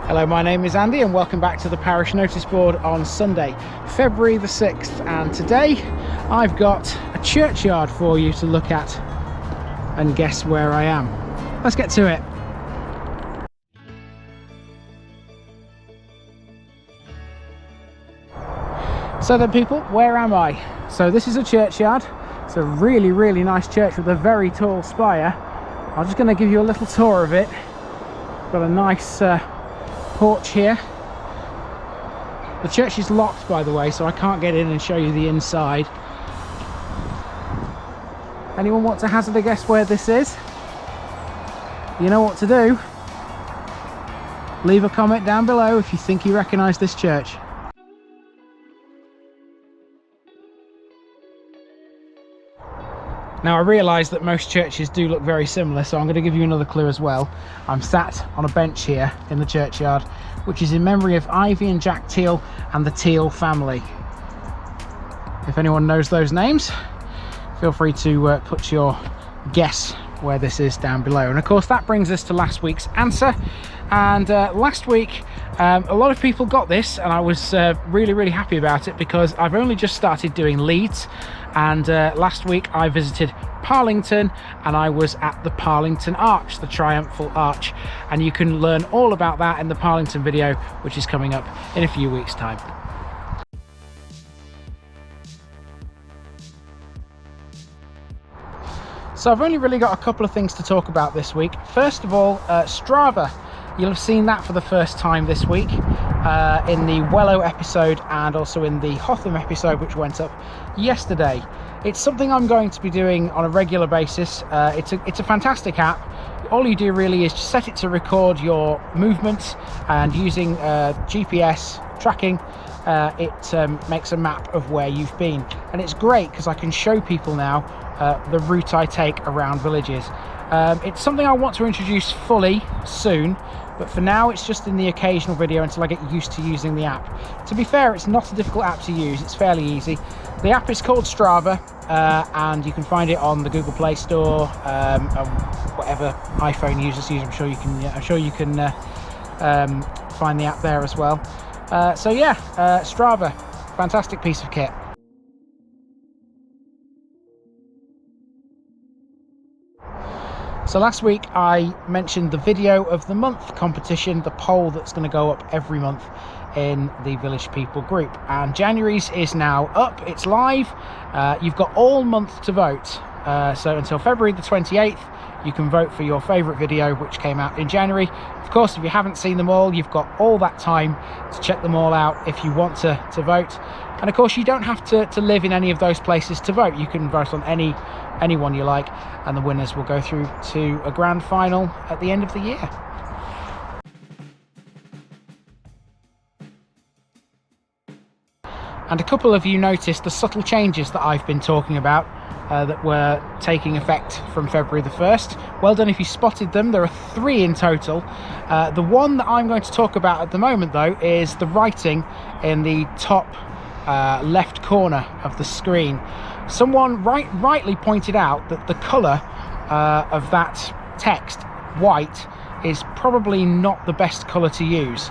Hello, my name is Andy and welcome back to the parish notice board on Sunday, February the 6th, and today I've got a churchyard for you to look at and guess where I am. Let's get to it. So then people, where am I? So this is a churchyard. It's a really nice church with a very tall spire. I'm just going to give you a little tour of it. Got a nice porch here. The church is locked, by the way, so I can't get in and show you the inside. Anyone want to hazard a guess where this is? You know what to do. Leave a comment down below if you think you recognise this church. Now I realise that most churches do look very similar, so I'm going to give you another clue as well. I'm sat on a bench here in the churchyard, which is in memory of Ivy and Jack Teal and the Teal family. If anyone knows those names, feel free to put your guess where this is down below. And of course that brings us to last week's answer. And last week a lot of people got this, and I was really happy about it because I've only just started doing Leeds. And last week I visited Parlington and I was at the Parlington Arch, the Triumphal Arch, and you can learn all about that in the Parlington video, which is coming up in a few weeks' time. So I've only really got a couple of things to talk about this week. First of all, Strava. You'll have seen that for the first time this week in the Wellow episode and also in the Hotham episode, which went up yesterday. It's something I'm going to be doing on a regular basis. It's a fantastic app. All you do really is just set it to record your movements, and using GPS tracking, it makes a map of where you've been. And it's great because I can show people now the route I take around villages. It's something I want to introduce fully soon, but for now it's just in the occasional video until I get used to using the app. To be fair, it's not a difficult app to use, it's fairly easy. The app is called Strava, and you can find it on the Google Play Store, whatever iPhone users use. I'm sure you can find the app there as well. So yeah, Strava, fantastic piece of kit. So last week I mentioned the video of the month competition, the poll that's going to go up every month in the Village People group, and January's is now up, it's live. You've got all month to vote, so until February the 28th you can vote for your favourite video which came out in January. Of course, if you haven't seen them all, you've got all that time to check them all out if you want to vote. And of course you don't have to live in any of those places to vote. You can vote on anyone you like, and the winners will go through to a grand final at the end of the year. And a couple of you noticed the subtle changes that I've been talking about that were taking effect from February the 1st. Well done if you spotted them. There are 3 in total. The one that I'm going to talk about at the moment though is the writing in the top left corner of the screen. Someone rightly pointed out that the colour of that text, white, is probably not the best colour to use.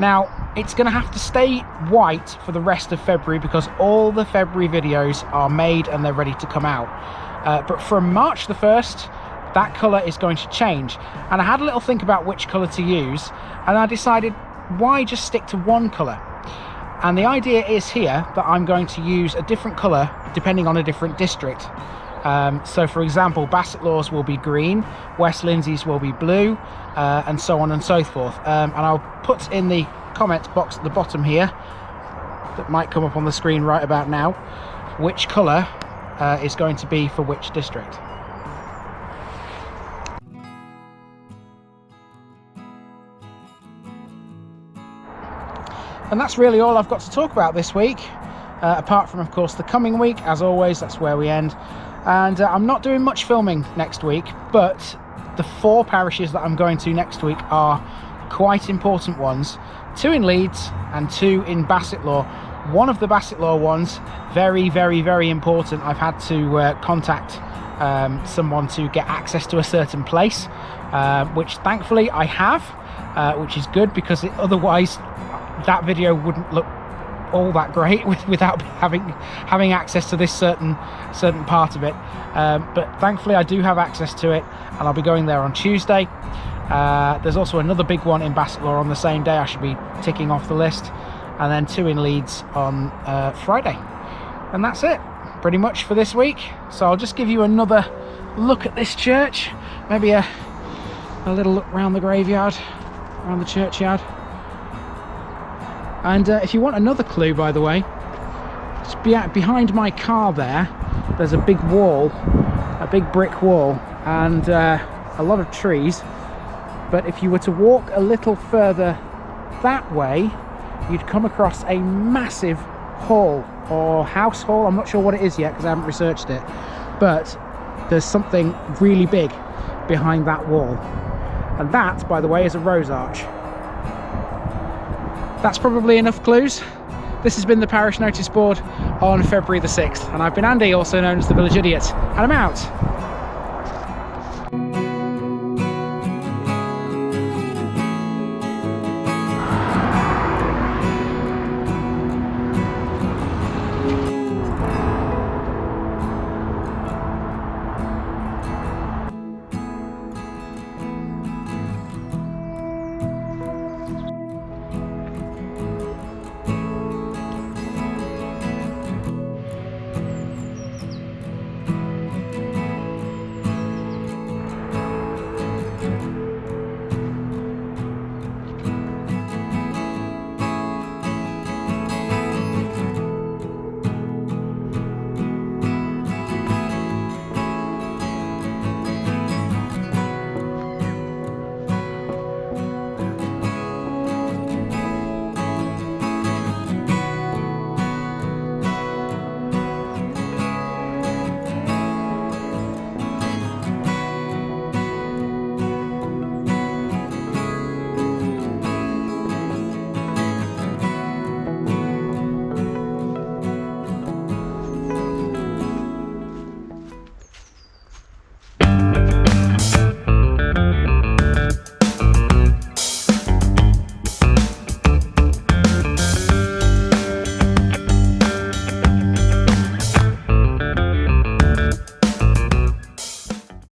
Now, it's going to have to stay white for the rest of February because all the February videos are made and they're ready to come out. But from March the 1st, that colour is going to change. And I had a little think about which colour to use, and I decided, why just stick to one colour? And the idea is here that I'm going to use a different colour depending on a different district. So for example, Bassetlaws will be green, West Lindsey's will be blue, and so on and so forth. And I'll put in the comments box at the bottom here, that might come up on the screen right about now, which colour is going to be for which district. And that's really all I've got to talk about this week, apart from of course the coming week. As always, that's where we end. And I'm not doing much filming next week, but the 4 parishes that I'm going to next week are quite important ones. 2 in Leeds and 2 in Bassetlaw. One of the Bassetlaw ones, very important. I've had to contact someone to get access to a certain place, which thankfully I have. which is good, because otherwise that video wouldn't look all that great without having access to this certain part of it. But thankfully I do have access to it, and I'll be going there on Tuesday. There's also another big one in Bassetlaw on the same day I should be ticking off the list, and then 2 in Leeds on Friday. And that's it pretty much for this week. So I'll just give you another look at this church, maybe a little look around the graveyard, around the churchyard. And if you want another clue, by the way, just behind my car there's a big wall, a big brick wall, and a lot of trees. But if you were to walk a little further that way, you'd come across a massive hall, or house hall. I'm not sure what it is yet because I haven't researched it, but there's something really big behind that wall, and that, by the way, is a rose arch. That's probably enough clues. This has been the parish notice board on February the 6th, and I've been Andy, also known as the Village Idiot, and I'm out.